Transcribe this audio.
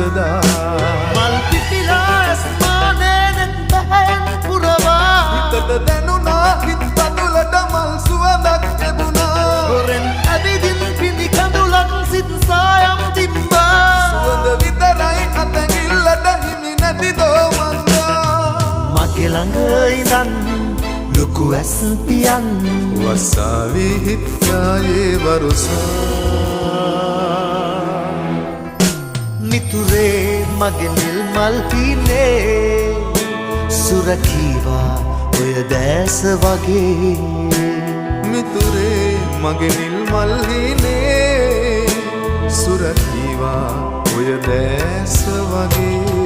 සදා මල් පිපිලා ස්මානයෙන් බැහැන් පුරවා හිතට දැනුණා හිත් පතුලට මල් සුවඳක් ලැබුණා හොරෙන් ඇවිදින් පිණි කඳුලක් සිත් සායම් තිබ්බා සුවඳ විතරයි අතගිල්ලට හිමි නැති දෝමන්දා මගේ ළඟ ඉඳන් ලොකු ඇස් පියන් වස්සාවී හිත්කායේ වරුසා මිතුරේ මගේ නිල් මල් පිනේ සුරකීවා ඔය දැස වගේ මිතුරේ මගේ නිල් මල් හිනේ සුරකීවා ඔය දැස වගේ